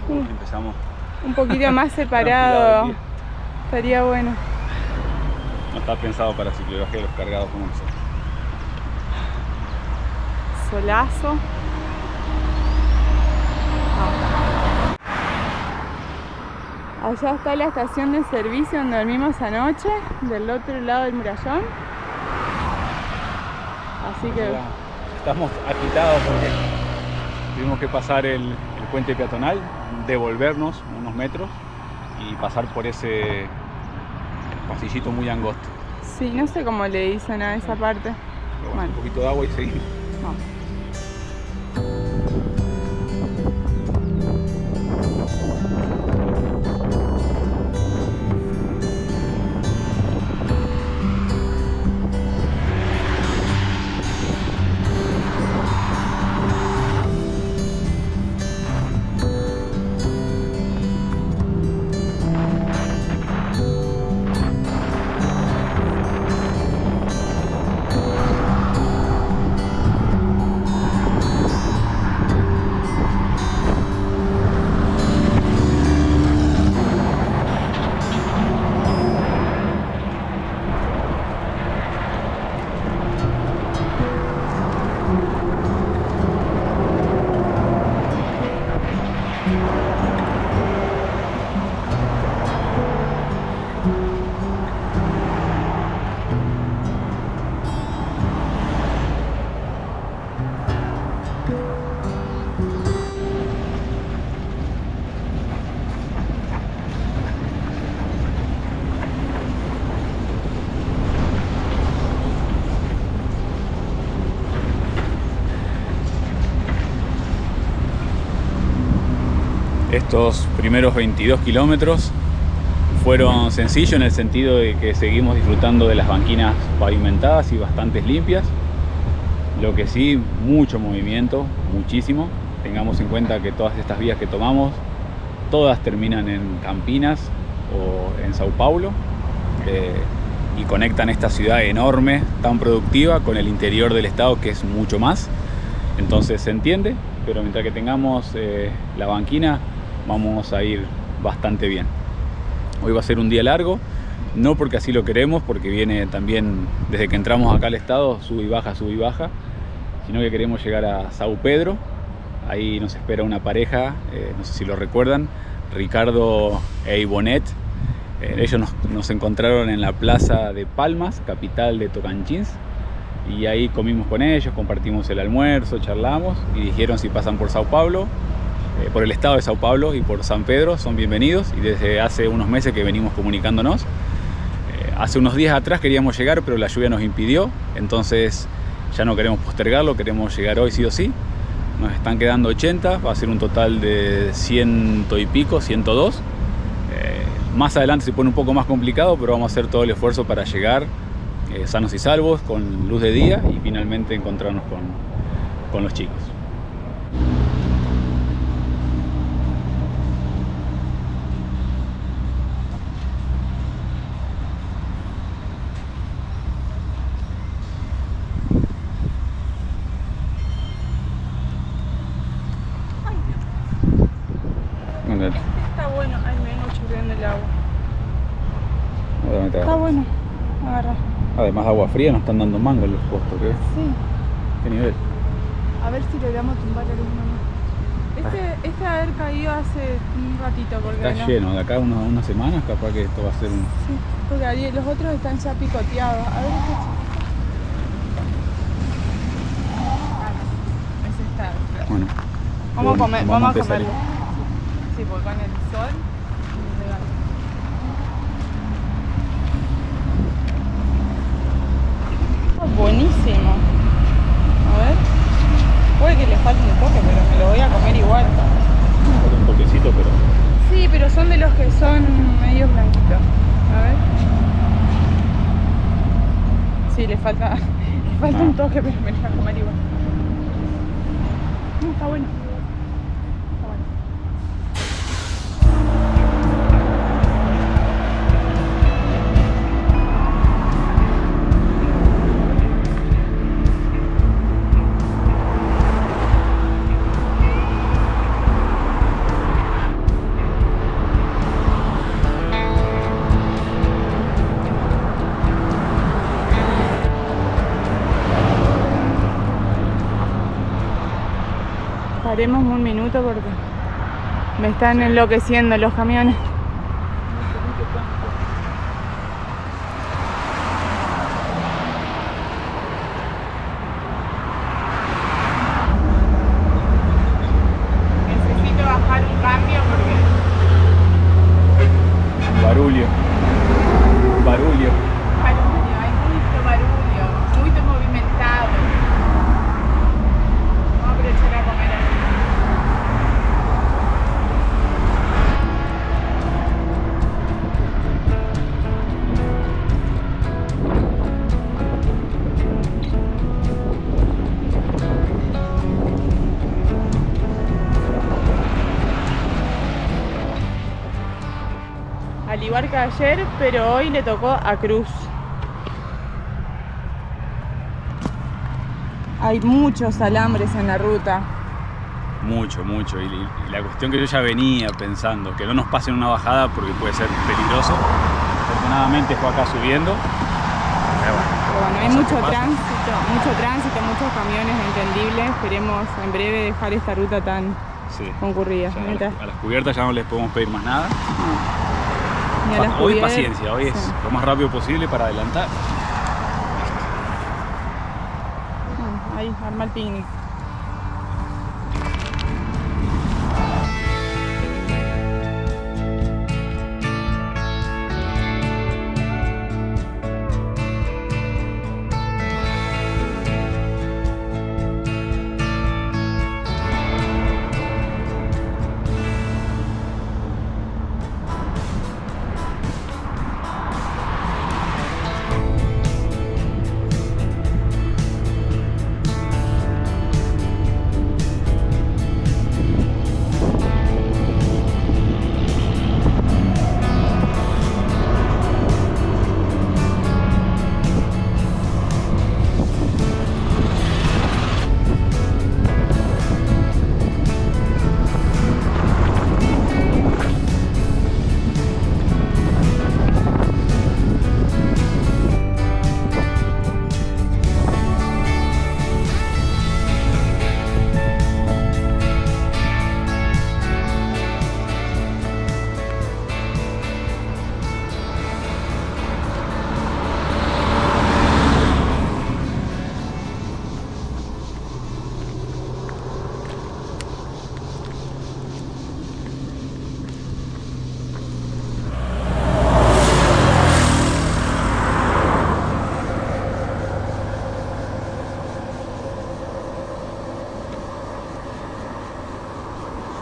Empezamos un poquito más separado. Estaría bueno. No está pensado para cicloviajeros cargados como nosotros. Solazo. Allá está la estación de servicio donde dormimos anoche, del otro lado del murallón. Así que estamos agitados porque tuvimos que pasar el puente peatonal, devolvernos unos metros y pasar por ese pasillito muy angosto. sí, no sé cómo le dicen a esa parte. Bueno, un poquito de agua y seguimos. Vamos. Estos primeros 22 kilómetros fueron sencillos en el sentido de que seguimos disfrutando de las banquinas pavimentadas y bastante limpias. Lo que sí, mucho movimiento, muchísimo. Tengamos en cuenta que todas estas vías que tomamos, todas terminan en Campinas o en Sao Paulo y conectan esta ciudad enorme, tan productiva, con el interior del estado, que es mucho más. Entonces se entiende, pero mientras que tengamos la banquina, vamos a ir bastante bien. Hoy va a ser un día largo, no porque así lo queremos, porque viene también, desde que entramos acá al estado, sube y baja, sino que queremos llegar a Sao Pedro. Ahí nos espera una pareja, no sé si lo recuerdan, Ricardo e Ivonet. Ellos nos encontraron en la plaza de Palmas, capital de Tocantins, y ahí comimos con ellos, compartimos el almuerzo, charlamos, y dijeron si pasan por Sao Paulo, por el estado de Sao Paulo y por San Pedro, son bienvenidos, y desde hace unos meses que venimos comunicándonos. Hace unos días atrás queríamos llegar, pero la lluvia nos impidió, entonces ya no queremos postergarlo, queremos llegar hoy sí o sí. Nos están quedando 80, va a ser un total de 100 y pico, 102. Más adelante se pone un poco más complicado, pero vamos a hacer todo el esfuerzo para llegar sanos y salvos, con luz de día, y finalmente encontrarnos con los chicos. Está bueno. Ay, me vengo chorreando el agua. Está bueno. Agarra. Además, agua fría, nos están dando mango en los postos, ¿qué? Sí. ¿Qué nivel? A ver si logramos tumbar alguno más. Este haber caído hace un ratito. Porque Está lleno, de acá a unas semanas capaz que esto va a ser un... Sí, porque ahí los otros están ya picoteados. A ver este ese está. Bueno, Vamos a comer, vamos a empezar. comerlo. Sí, porque con el sol. Buenísimo. A ver. Puede que le falte un toque, pero me lo voy a comer igual. Un toquecito. que son medio blanquitos. A ver. Sí, le falta un toque, pero me deja comer igual. Está bueno. Está bueno. Paremos un minuto porque me están enloqueciendo los camiones. Necesito bajar un cambio porque... Barullo. Barullo. Barullo, hay mucho barullo, muy movimentado. Vamos a aprovechar a comer aquí. Al igual que ayer, pero hoy le tocó a Cruz. Hay muchos alambres en la ruta. Mucho. Y la cuestión que yo ya venía pensando, que no nos pasen una bajada porque puede ser peligroso. Afortunadamente fue acá subiendo. Pero bueno, hay mucho tránsito, muchos camiones, entendible. Esperemos en breve dejar esta ruta tan concurrida. A las cubiertas ya no les podemos pedir más nada. No. Hoy paciencia, hoy es lo más rápido posible para adelantar. Ahí, arma el picnic.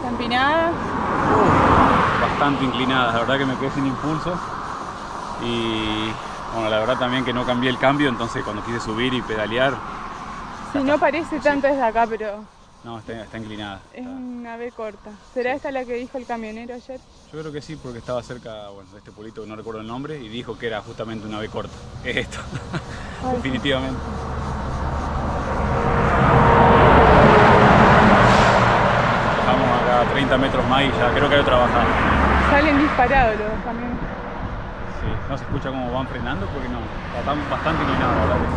Empinada. Bastante inclinada, la verdad que me quedé sin impulso y bueno, la verdad también que no cambié el cambio, entonces cuando quise subir y pedalear... Sí, no parece tanto desde acá, pero... No, está inclinada. Es una B corta. ¿Será esta la que dijo el camionero ayer? Yo creo que sí, porque estaba cerca de este pueblito que no recuerdo el nombre y dijo que era justamente una B corta. Es esto, definitivamente. Vamos acá a 30 metros más y ya creo que hay otra bajada. Salen disparados los camiones. Sí, no se escucha cómo van frenando porque no, está bastante inclinado, la verdad.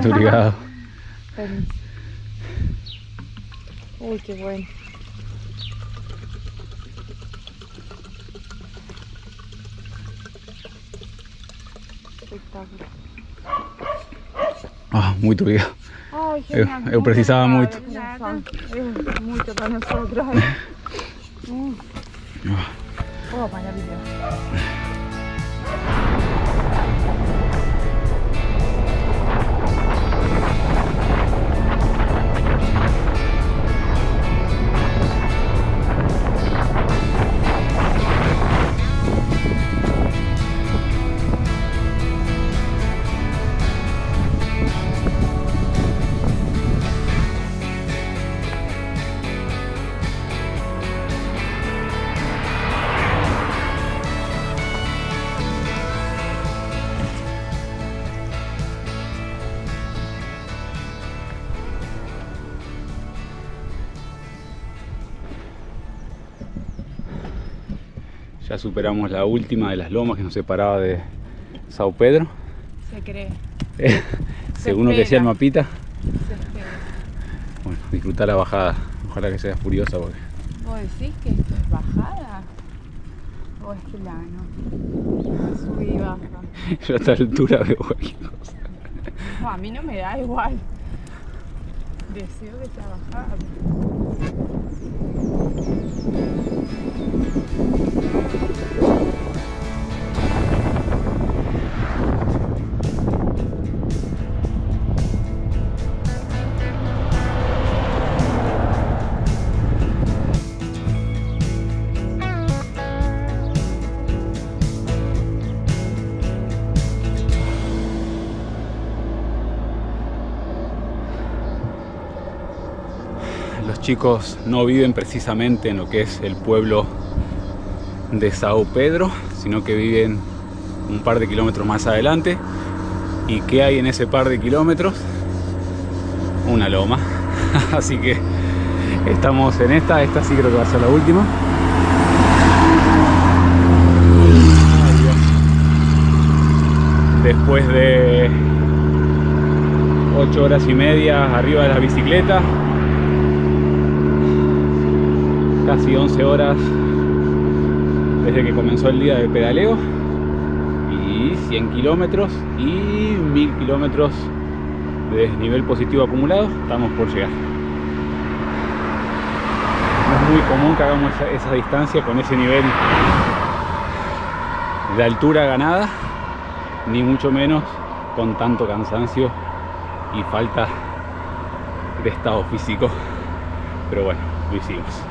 Obrigado. Uy, qué bueno. Espectacular. Ah, muito obrigado. Ai, genial. Eu precisava muito. Muito para nosotros. Oh, maravilloso. Ya superamos la última de las lomas que nos separaba de Sao Pedro. Se cree. Según lo que decía el mapita. Se espera. Bueno, disfrutar la bajada. Ojalá que sea furiosa porque... ¿Vos decís que esto es bajada? ¿O es plano? Subí y baja. Yo a esta altura veo cualquier cosa. No, a mí no me da igual. Deseo que sea bajada. Los chicos no viven precisamente en lo que es el pueblo de Sao Pedro, sino que viven un par de kilómetros más adelante. ¿Y qué hay en ese par de kilómetros? Una loma. Así que estamos en esta sí creo que va a ser la última. Después de 8 horas y media arriba de la bicicleta, casi 11 horas desde que comenzó el día de pedaleo y 100 kilómetros y 1000 kilómetros de desnivel positivo acumulado, estamos por llegar. No es muy común que hagamos esa distancia con ese nivel de altura ganada, ni mucho menos con tanto cansancio y falta de estado físico, pero bueno, lo hicimos.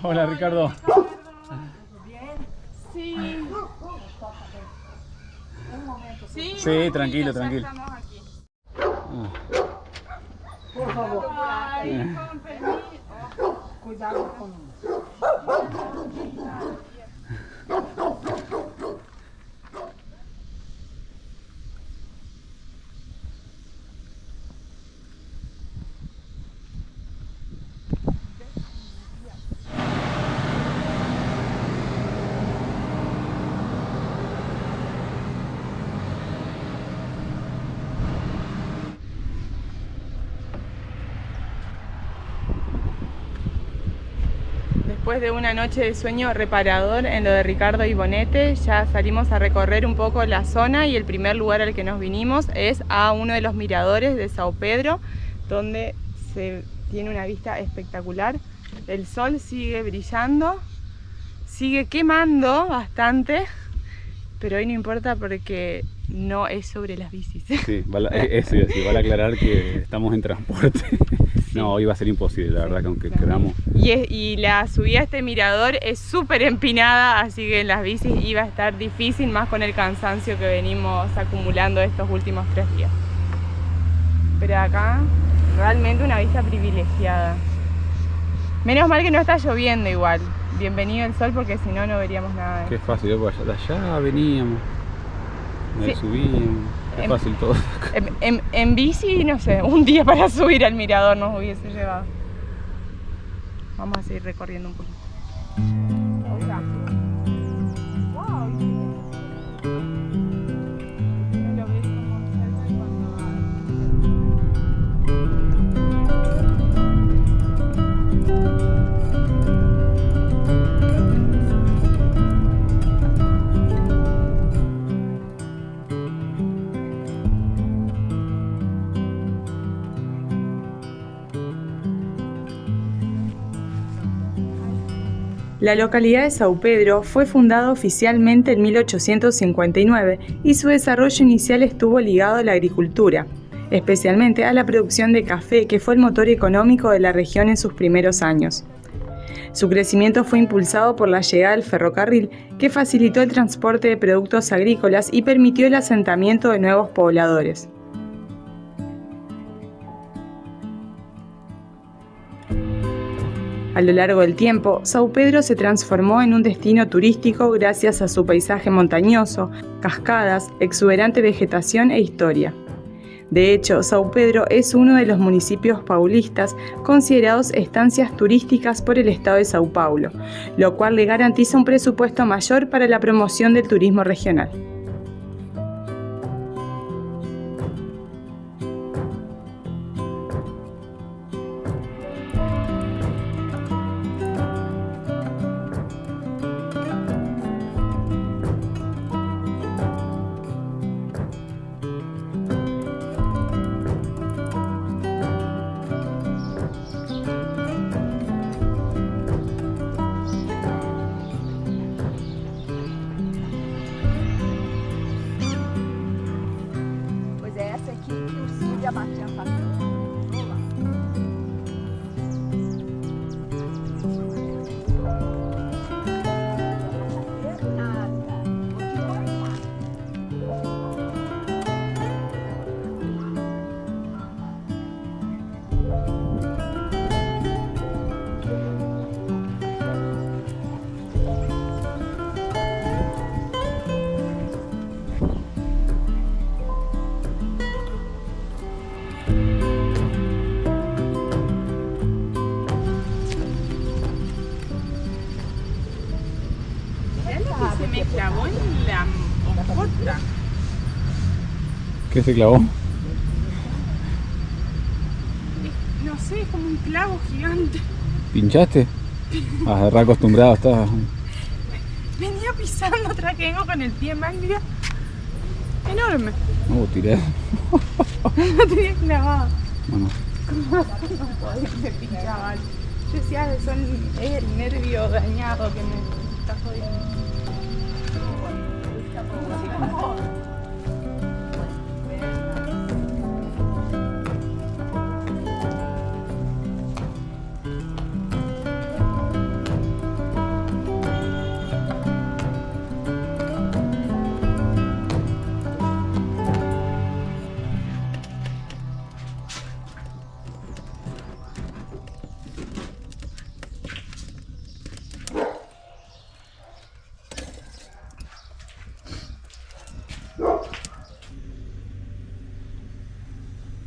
Hola Ricardo. Sí. Un momento. Sí, Sí, tranquilo, tranquilo. Estamos aquí. Por favor. Ay, con permiso. Cuidado con... Después de una noche de sueño reparador en lo de Ricardo y Bonete, ya salimos a recorrer un poco la zona y el primer lugar al que nos vinimos es a uno de los miradores de Sao Pedro, donde se tiene una vista espectacular. El sol sigue brillando, sigue quemando bastante, pero hoy no importa porque no es sobre las bicis. Sí, vale aclarar que estamos en transporte. Sí. No, hoy va a ser imposible, la verdad, que aunque queramos. Y la subida a este mirador es súper empinada, así que en las bicis iba a estar difícil, más con el cansancio que venimos acumulando estos últimos 3 días. Pero acá, realmente una vista privilegiada. Menos mal que no está lloviendo igual. Bienvenido el sol porque si no, no veríamos nada. Qué fácil, de allá veníamos, Sí. subíamos, qué fácil todo. En bici, no sé, un día para subir al mirador nos hubiese llevado. Vamos a seguir recorriendo un poquito. La localidad de São Pedro fue fundada oficialmente en 1859 y su desarrollo inicial estuvo ligado a la agricultura, especialmente a la producción de café, que fue el motor económico de la región en sus primeros años. Su crecimiento fue impulsado por la llegada del ferrocarril, que facilitó el transporte de productos agrícolas y permitió el asentamiento de nuevos pobladores. A lo largo del tiempo, São Pedro se transformó en un destino turístico gracias a su paisaje montañoso, cascadas, exuberante vegetación e historia. De hecho, São Pedro es uno de los municipios paulistas considerados estancias turísticas por el Estado de São Paulo, lo cual le garantiza un presupuesto mayor para la promoción del turismo regional. Se me clavó en la ojota. ¿Qué se clavó? No sé, es como un clavo gigante. ¿Pinchaste? Ah, re acostumbrado estás. Venía pisando atrás que vengo con el pie mal, mira. Enorme. No, tiré. Lo tenía clavado. Bueno, ¿Cómo no podía se pinchaba? Yo decía, es el nervio dañado que me está jodiendo.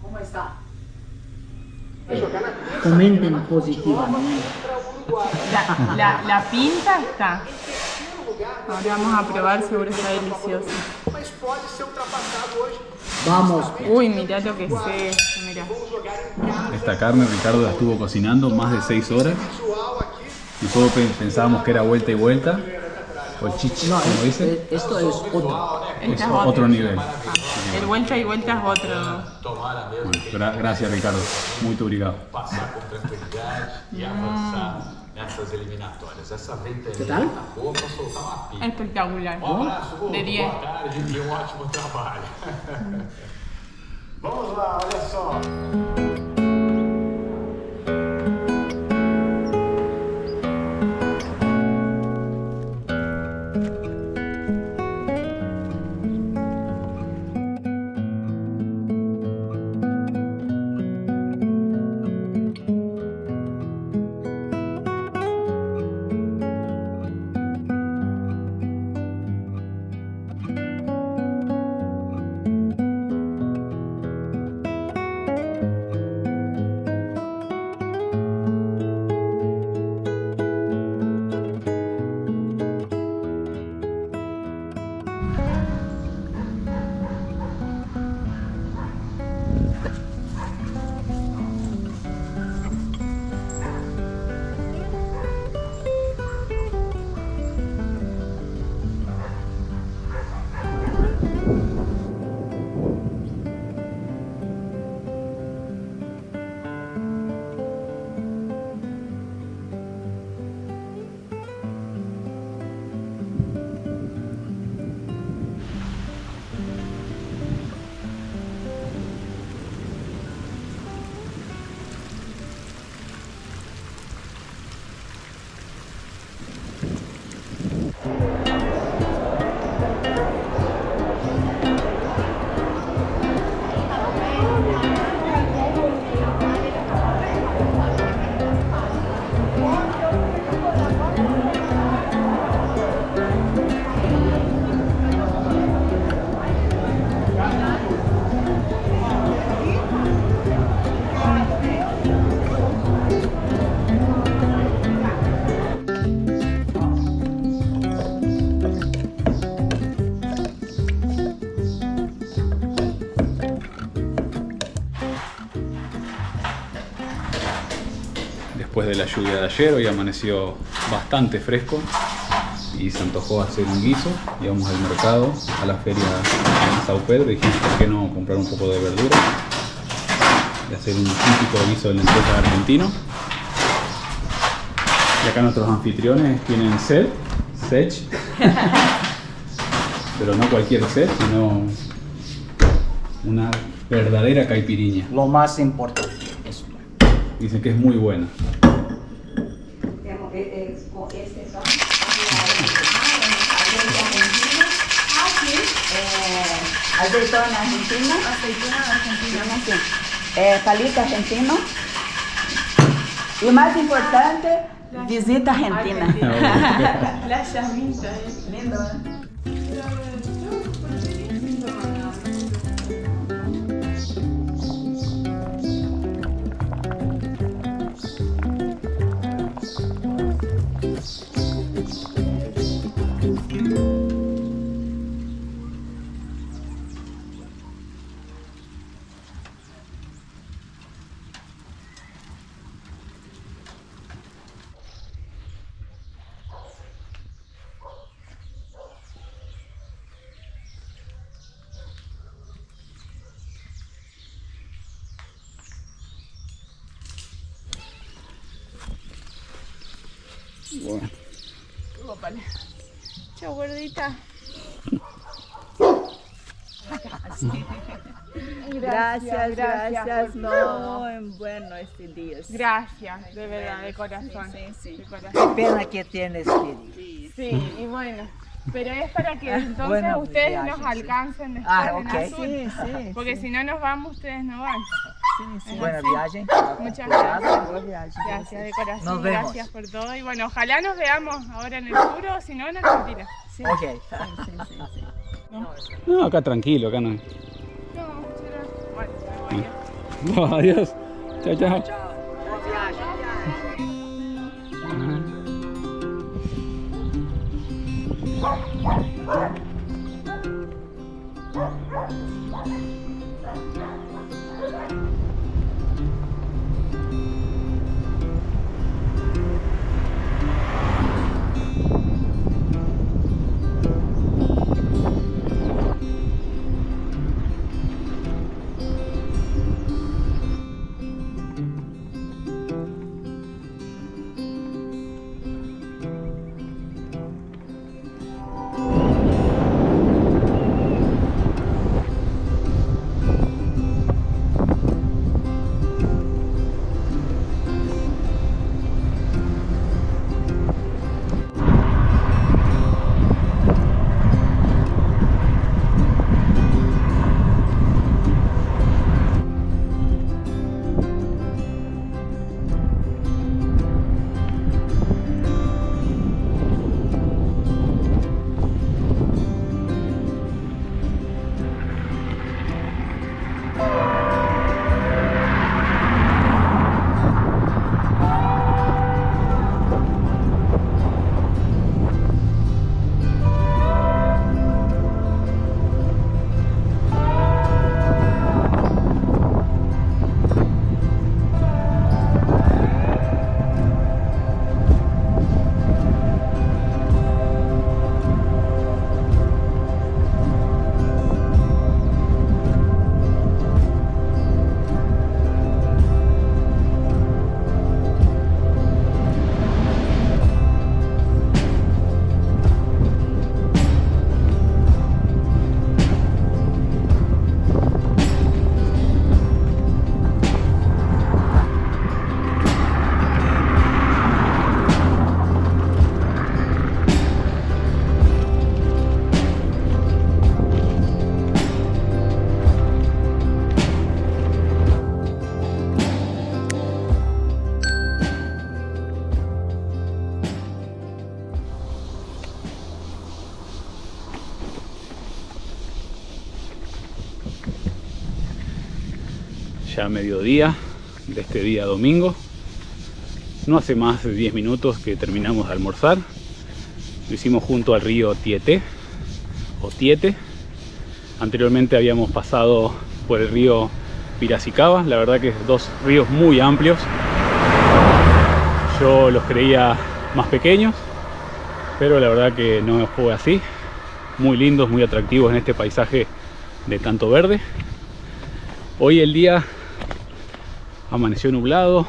¿Cómo está? Comenten positivamente. La pinta está. Ahora vamos a probar, seguro está delicioso. Vamos. Uy, mirá lo que es esto, mirá. esta carne Ricardo la estuvo cocinando más de 6 horas. Y todos pensábamos que era vuelta y vuelta. O chichi, No, como dice. esto es otro. Esta Es es otro nivel. El vuelta y vuelta es otro. Bueno, gracias Ricardo. Muito obrigado. Passar com tranquilidade e avançar nessas eliminatórias. Essa ventania Que tal? tá boa para soltar uma pipa. Espectacular. Abraço, Hugo. De 10. Boa tarde e ótimo trabalho. Vamos lá, olha só. después de la lluvia de ayer. Hoy amaneció bastante fresco y se antojó hacer un guiso. Íbamos al mercado, a la feria de Sao Pedro, y dijimos por qué no comprar un poco de verdura y hacer un típico guiso de lentejas argentino. Y acá nuestros anfitriones tienen sed, pero no cualquier sed, sino una verdadera caipiriña. Lo más importante, esto. Dicen que es muy buena. Azeitona argentina. Aceituna argentina. Palito argentino. Y más importante, visita argentina. La llamita. Lindo, ¿eh? Bueno. Ópale. Chau, gordita. Gracias. Muy bueno este día. Gracias, de verdad, de corazón. Sí. De Qué corazón. pena que tienes que ir. Sí, y bueno, pero es para que entonces Bueno, ustedes viaje, nos sí. alcancen después Ok. en azul. Porque si no nos vamos, ustedes no van. Es Buena así. viaje. Muchas gracias. Buena viaje. Gracias de corazón, Nos vemos. gracias por todo. Y bueno, ojalá nos veamos ahora en el sur o si no en Argentina. Ok. No, acá tranquilo, acá no. No, muchas gracias. Bueno, me voy. No, adiós. Chao, chao. Ya mediodía de este día domingo. No hace más de 10 minutos que terminamos de almorzar. Lo hicimos junto al río Tieté o Tiete. Anteriormente habíamos pasado por el río Piracicaba. La verdad que dos ríos muy amplios. Yo los creía más pequeños, pero la verdad que no fue así. Muy lindos, muy atractivos en este paisaje de tanto verde. Hoy el día amaneció nublado,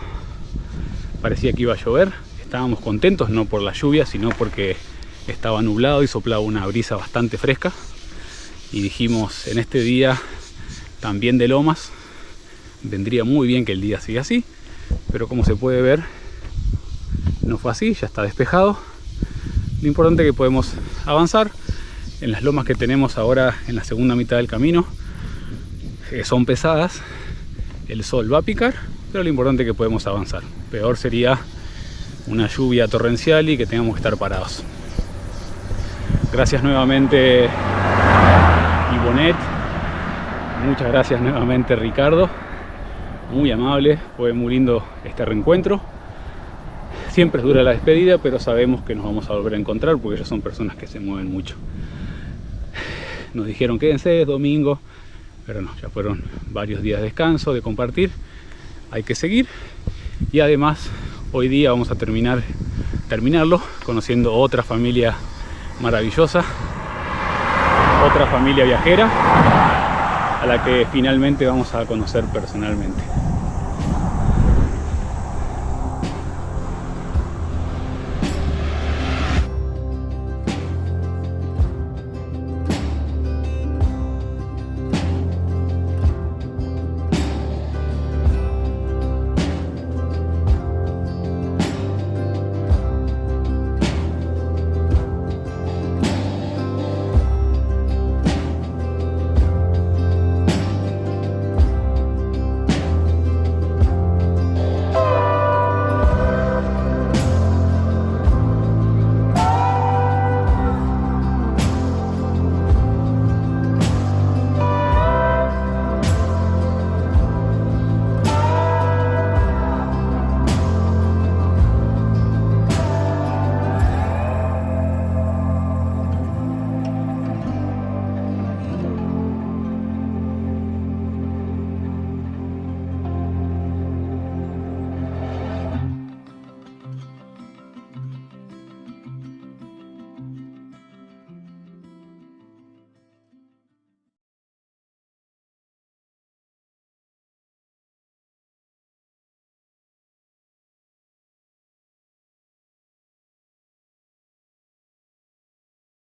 parecía que iba a llover. Estábamos contentos, no por la lluvia, sino porque estaba nublado y soplaba una brisa bastante fresca. Y dijimos, en este día también de lomas, vendría muy bien que el día siga así. Pero como se puede ver, no fue así, ya está despejado. Lo importante es que podemos avanzar. En las lomas que tenemos ahora en la segunda mitad del camino, son pesadas, el sol va a picar, pero lo importante es que podemos avanzar. Peor sería una lluvia torrencial y que tengamos que estar parados. Gracias nuevamente Ivonet, muchas gracias nuevamente Ricardo, muy amable, fue muy lindo este reencuentro. Siempre dura la despedida, pero sabemos que nos vamos a volver a encontrar porque ellos son personas que se mueven mucho. Nos dijeron quédense, es domingo, pero no, ya fueron varios días de descanso, de compartir. Hay que seguir y además hoy día vamos a terminarlo conociendo otra familia maravillosa, otra familia viajera a la que finalmente vamos a conocer personalmente.